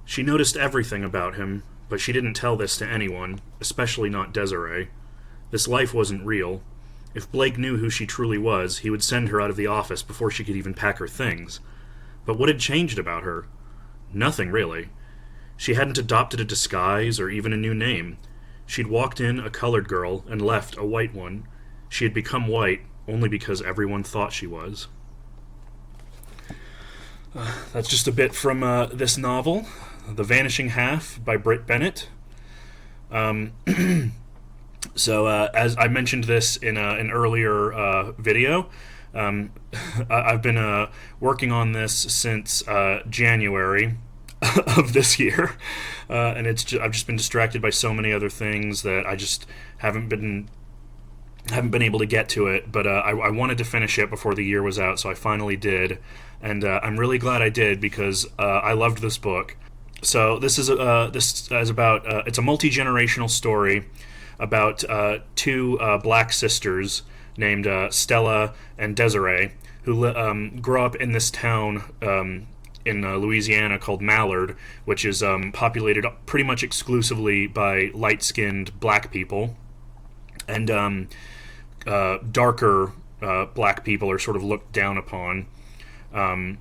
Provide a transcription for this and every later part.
She noticed everything about him, but she didn't tell this to anyone, especially not Desiree. This life wasn't real. If Blake knew who she truly was, he would send her out of the office before she could even pack her things. But what had changed about her? Nothing, really. She hadn't adopted a disguise or even a new name. She'd walked in a colored girl and left a white one. She had become white only because everyone thought she was. That's just a bit from this novel, The Vanishing Half by Brit Bennett. So, as I mentioned this in an earlier video, I've been working on this since January of this year, and I've just been distracted by so many other things that I just haven't been able to get to it. But I wanted to finish it before the year was out, so I finally did, and I'm really glad I did because I loved this book. So this is about it's a multi-generational story about two black sisters named Stella and Desiree, who grow up in this town in Louisiana called Mallard, which is populated pretty much exclusively by light-skinned black people, and darker black people are sort of looked down upon. And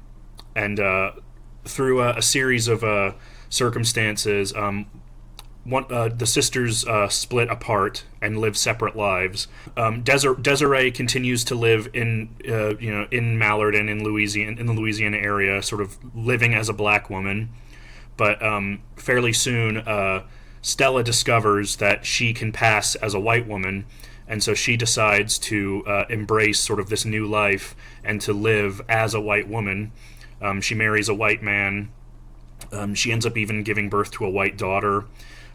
through a series of circumstances, the sisters split apart and live separate lives. Desiree continues to live in Mallard and in the Louisiana area, sort of living as a black woman. But fairly soon, Stella discovers that she can pass as a white woman, and so she decides to embrace sort of this new life and to live as a white woman. She marries a white man. She ends up even giving birth to a white daughter.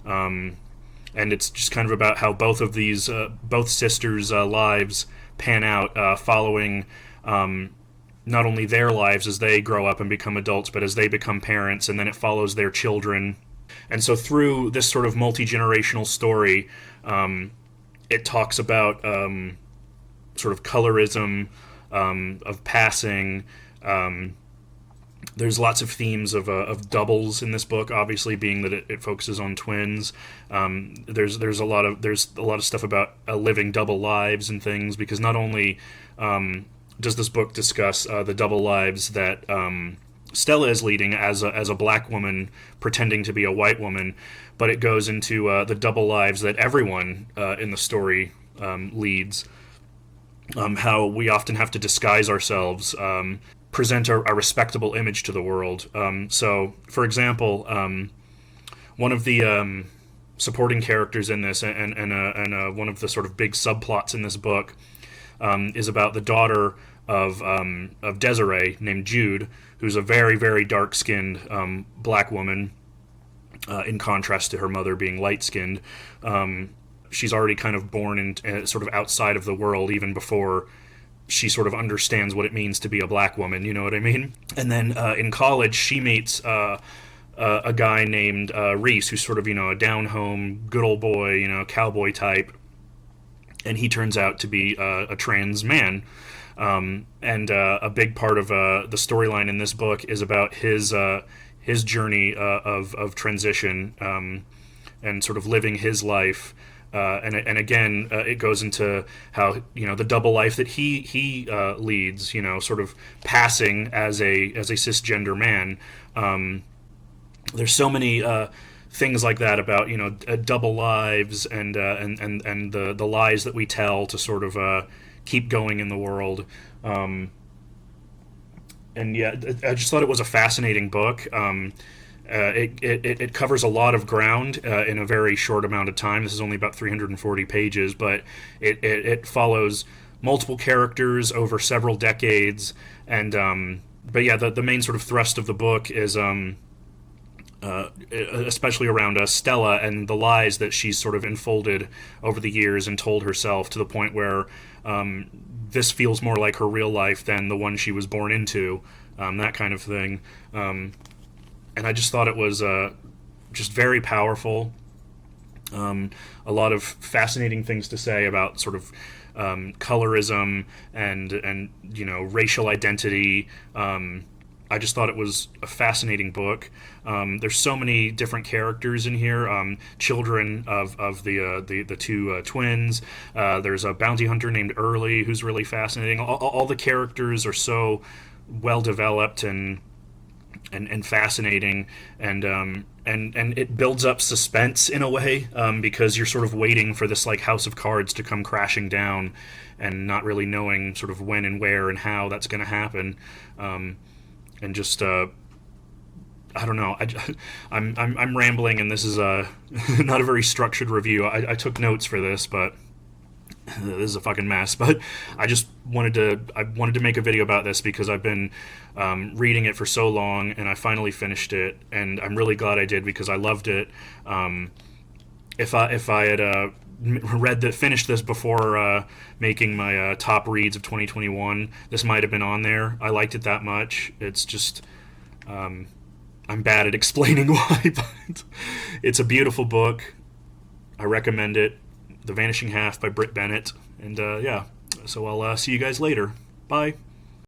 And it's just kind of about how both of these, both sisters' lives pan out, following not only their lives as they grow up and become adults, but as they become parents, and then it follows their children. And so through this sort of multi-generational story, it talks about sort of colorism, of passing. There's lots of themes of doubles in this book, obviously, being that it focuses on twins. There's a lot of stuff about living double lives and things, because not only does this book discuss the double lives that Stella is leading as a black woman pretending to be a white woman, but it goes into the double lives that everyone in the story leads. How we often have to disguise ourselves, present a respectable image to the world. So, for example, one of the supporting characters in this, and one of the sort of big subplots in this book, is about the daughter of Desiree, named Jude, who's a very, very dark-skinned black woman, in contrast to her mother being light-skinned. She's already kind of born in sort of outside of the world, even before she sort of understands what it means to be a black woman, you know what I mean? And then in college, she meets a guy named Reese, who's sort of, a down-home, good old boy, cowboy type, and he turns out to be a trans man. And a big part of the storyline in this book is about his journey of transition, and sort of living his life. And again, it goes into how the double life that he leads. Sort of passing as a cisgender man. There's so many things like that about double lives and the lies that we tell to sort of keep going in the world. And yeah, I just thought it was a fascinating book. It covers a lot of ground in a very short amount of time. This is only about 340 pages, but it follows multiple characters over several decades. And but yeah, the main sort of thrust of the book is especially around Stella and the lies that she's sort of enfolded over the years and told herself, to the point where this feels more like her real life than the one she was born into, that kind of thing. And I just thought it was just very powerful. A lot of fascinating things to say about sort of colorism and racial identity. I just thought it was a fascinating book. There's so many different characters in here, children of the two twins. There's a bounty hunter named Early who's really fascinating. All the characters are so well developed and fascinating, and it builds up suspense in a way, because you're sort of waiting for this like house of cards to come crashing down, and not really knowing sort of when and where and how that's going to happen, and just I don't know. I'm rambling, and this is not a very structured review. I took notes for this, but this is a fucking mess. But I wanted to make a video about this because I've been reading it for so long, and I finally finished it, and I'm really glad I did because I loved it. If I had finished this before making my top reads of 2021, this might have been on there. I liked it that much. It's just I'm bad at explaining why, but it's a beautiful book. I recommend it. The Vanishing Half by Brit Bennett. And yeah, so I'll see you guys later. Bye.